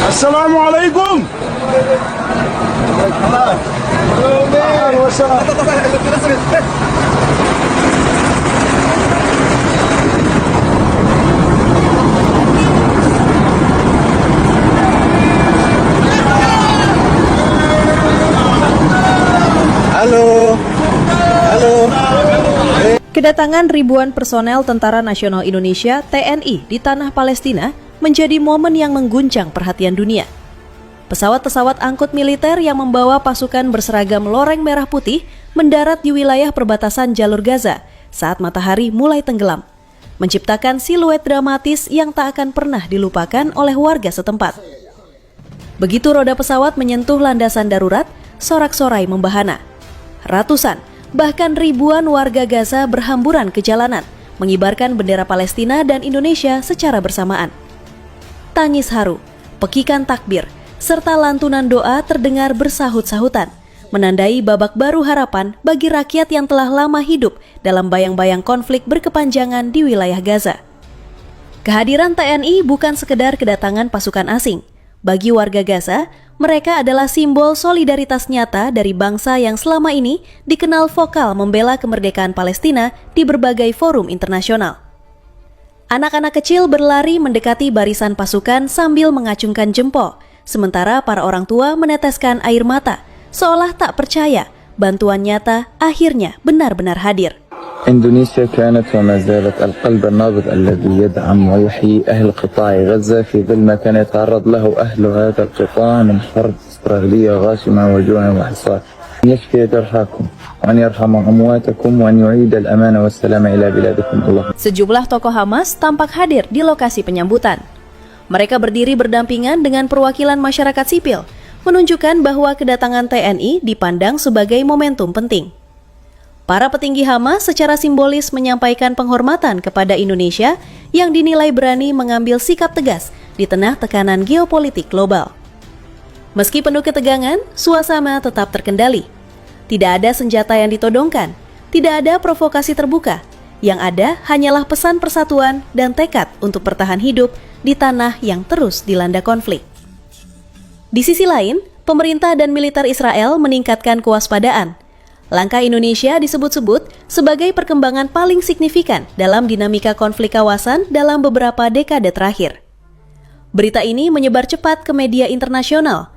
Assalamualaikum. Halo. Kedatangan ribuan personel Tentara Nasional Indonesia (TNI) di tanah Palestina menjadi momen yang mengguncang perhatian dunia. Pesawat-pesawat angkut militer yang membawa pasukan berseragam loreng merah putih mendarat di wilayah perbatasan jalur Gaza saat matahari mulai tenggelam, menciptakan siluet dramatis yang tak akan pernah dilupakan oleh warga setempat. Begitu roda pesawat menyentuh landasan darurat, sorak-sorai membahana. Ratusan, bahkan ribuan warga Gaza berhamburan ke jalanan, mengibarkan bendera Palestina dan Indonesia secara bersamaan. Tangis haru, pekikan takbir, serta lantunan doa terdengar bersahut-sahutan, menandai babak baru harapan bagi rakyat yang telah lama hidup dalam bayang-bayang konflik berkepanjangan di wilayah Gaza. Kehadiran TNI bukan sekedar kedatangan pasukan asing. Bagi warga Gaza, mereka adalah simbol solidaritas nyata dari bangsa yang selama ini dikenal vokal membela kemerdekaan Palestina di berbagai forum internasional. Anak-anak kecil berlari mendekati barisan pasukan sambil mengacungkan jempol, sementara para orang tua meneteskan air mata, seolah tak percaya bantuan nyata akhirnya benar-benar hadir. إندونيسيا كانت وما زالت القلب النابض الذي يدعم ويحيي أهل قطاع غزة في ظل ما كان يتعرض له أهل هذا القطاع من حرب استراتيجية غاشمة وجوع وحصار. يشفي جرحاكم وأن يرحم أمواتكم وأن يعيد الأمان والسلام إلى بلادكم الله. Sejumlah tokoh Hamas tampak hadir di lokasi penyambutan. Mereka berdiri berdampingan dengan perwakilan masyarakat sipil, menunjukkan bahwa kedatangan TNI dipandang sebagai momentum penting. Para petinggi Hamas secara simbolis menyampaikan penghormatan kepada Indonesia yang dinilai berani mengambil sikap tegas di tengah tekanan geopolitik global. Meski penuh ketegangan, suasana tetap terkendali. Tidak ada senjata yang ditodongkan, tidak ada provokasi terbuka. Yang ada hanyalah pesan persatuan dan tekad untuk bertahan hidup di tanah yang terus dilanda konflik. Di sisi lain, pemerintah dan militer Israel meningkatkan kewaspadaan. Langkah Indonesia disebut-sebut sebagai perkembangan paling signifikan dalam dinamika konflik kawasan dalam beberapa dekade terakhir. Berita ini menyebar cepat ke media internasional.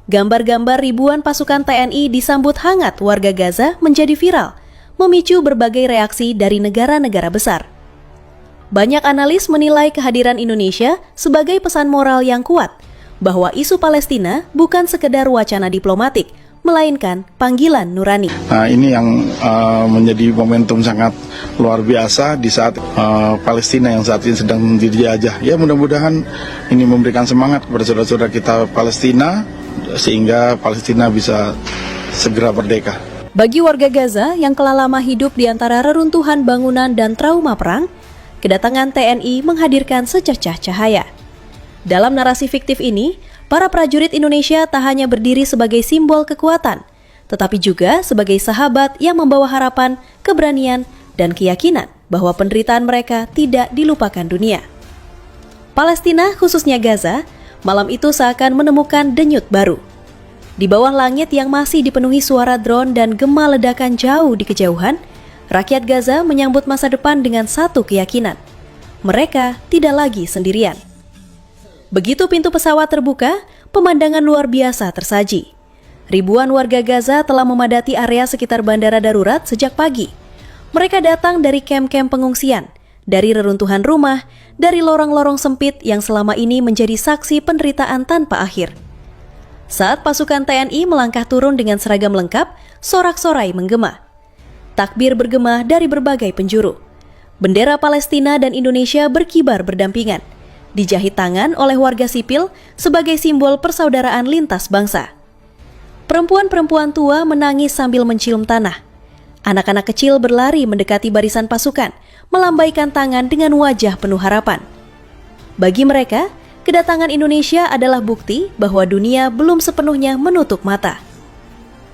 Gambar-gambar ribuan pasukan TNI disambut hangat warga Gaza menjadi viral, memicu berbagai reaksi dari negara-negara besar. Banyak analis menilai kehadiran Indonesia sebagai pesan moral yang kuat, bahwa isu Palestina bukan sekedar wacana diplomatik, melainkan panggilan nurani. Nah, ini yang menjadi momentum sangat luar biasa di saat Palestina yang saat ini sedang dijajah. Ya, mudah-mudahan ini memberikan semangat kepada saudara-saudara kita Palestina sehingga Palestina bisa segera merdeka. Bagi warga Gaza yang telah lama hidup di antara reruntuhan bangunan dan trauma perang, kedatangan TNI menghadirkan secercah cahaya. Dalam narasi fiktif ini, para prajurit Indonesia tak hanya berdiri sebagai simbol kekuatan, tetapi juga sebagai sahabat yang membawa harapan, keberanian, dan keyakinan bahwa penderitaan mereka tidak dilupakan dunia. Palestina, khususnya Gaza, malam itu seakan menemukan denyut baru. Di bawah langit yang masih dipenuhi suara drone dan gema ledakan jauh di kejauhan, rakyat Gaza menyambut masa depan dengan satu keyakinan. Mereka tidak lagi sendirian. Begitu pintu pesawat terbuka, pemandangan luar biasa tersaji. Ribuan warga Gaza telah memadati area sekitar bandara darurat sejak pagi. Mereka datang dari kem-kem pengungsian, dari reruntuhan rumah, dari lorong-lorong sempit yang selama ini menjadi saksi penderitaan tanpa akhir. Saat pasukan TNI melangkah turun dengan seragam lengkap, sorak-sorai menggema. Takbir bergema dari berbagai penjuru. Bendera Palestina dan Indonesia berkibar berdampingan, dijahit tangan oleh warga sipil sebagai simbol persaudaraan lintas bangsa. Perempuan-perempuan tua menangis sambil mencium tanah. Anak-anak kecil berlari mendekati barisan pasukan, melambaikan tangan dengan wajah penuh harapan. Bagi mereka, kedatangan Indonesia adalah bukti bahwa dunia belum sepenuhnya menutup mata.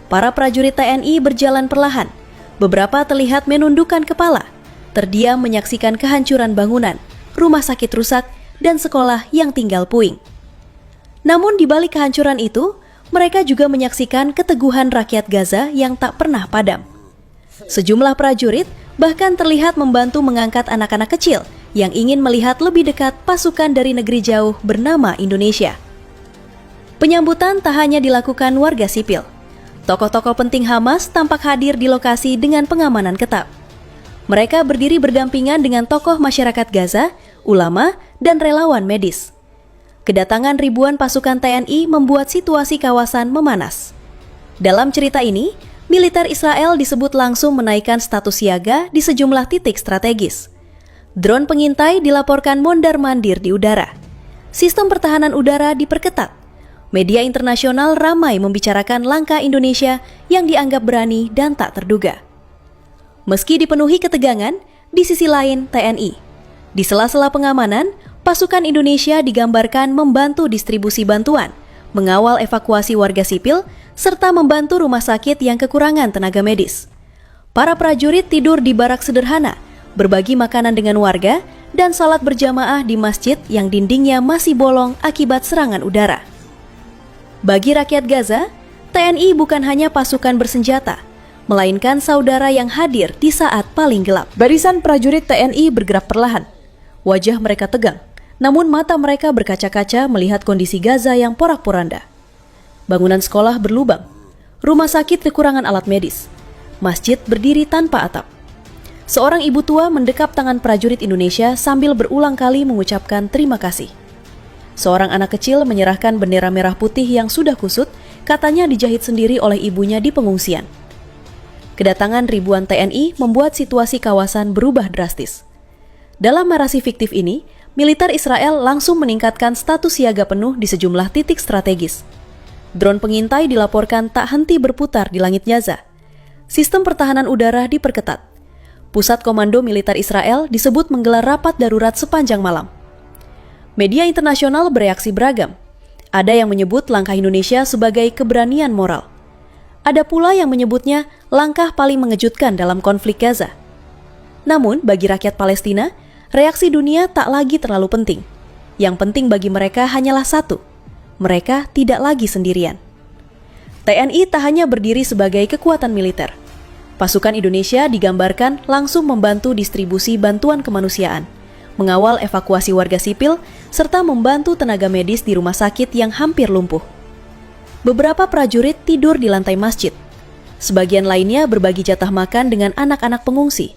Para prajurit TNI berjalan perlahan. Beberapa terlihat menundukkan kepala, terdiam menyaksikan kehancuran bangunan, rumah sakit rusak, dan sekolah yang tinggal puing. Namun di balik kehancuran itu, mereka juga menyaksikan keteguhan rakyat Gaza yang tak pernah padam. Sejumlah prajurit bahkan terlihat membantu mengangkat anak-anak kecil yang ingin melihat lebih dekat pasukan dari negeri jauh bernama Indonesia. Penyambutan tak hanya dilakukan warga sipil. Tokoh-tokoh penting Hamas tampak hadir di lokasi dengan pengamanan ketat. Mereka berdiri berdampingan dengan tokoh masyarakat Gaza, ulama, dan relawan medis. Kedatangan ribuan pasukan TNI membuat situasi kawasan memanas. Dalam cerita ini, militer Israel disebut langsung menaikkan status siaga di sejumlah titik strategis. Drone pengintai dilaporkan mondar-mandir di udara. Sistem pertahanan udara diperketat. Media internasional ramai membicarakan langkah Indonesia yang dianggap berani dan tak terduga. Meski dipenuhi ketegangan, di sisi lain TNI. Di sela-sela pengamanan, pasukan Indonesia digambarkan membantu distribusi bantuan, mengawal evakuasi warga sipil, serta membantu rumah sakit yang kekurangan tenaga medis. Para prajurit tidur di barak sederhana, berbagi makanan dengan warga, dan salat berjamaah di masjid yang dindingnya masih bolong akibat serangan udara. Bagi rakyat Gaza, TNI bukan hanya pasukan bersenjata, melainkan saudara yang hadir di saat paling gelap. Barisan prajurit TNI bergerak perlahan. Wajah mereka tegang, namun mata mereka berkaca-kaca melihat kondisi Gaza yang porak-poranda. Bangunan sekolah berlubang, rumah sakit kekurangan alat medis, masjid berdiri tanpa atap. Seorang ibu tua mendekap tangan prajurit Indonesia sambil berulang kali mengucapkan terima kasih. Seorang anak kecil menyerahkan bendera merah putih yang sudah kusut, katanya dijahit sendiri oleh ibunya di pengungsian. Kedatangan ribuan TNI membuat situasi kawasan berubah drastis. Dalam narasi fiktif ini, militer Israel langsung meningkatkan status siaga penuh di sejumlah titik strategis. Drone pengintai dilaporkan tak henti berputar di langit Gaza. Sistem pertahanan udara diperketat. Pusat Komando Militer Israel disebut menggelar rapat darurat sepanjang malam. Media internasional bereaksi beragam. Ada yang menyebut langkah Indonesia sebagai keberanian moral. Ada pula yang menyebutnya langkah paling mengejutkan dalam konflik Gaza. Namun, bagi rakyat Palestina, reaksi dunia tak lagi terlalu penting. Yang penting bagi mereka hanyalah satu. Mereka tidak lagi sendirian. TNI tak hanya berdiri sebagai kekuatan militer. Pasukan Indonesia digambarkan langsung membantu distribusi bantuan kemanusiaan, mengawal evakuasi warga sipil, serta membantu tenaga medis di rumah sakit yang hampir lumpuh. Beberapa prajurit tidur di lantai masjid. Sebagian lainnya berbagi jatah makan dengan anak-anak pengungsi.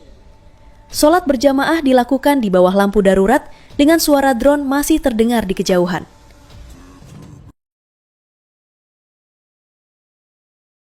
Sholat berjamaah dilakukan di bawah lampu darurat dengan suara drone masih terdengar di kejauhan.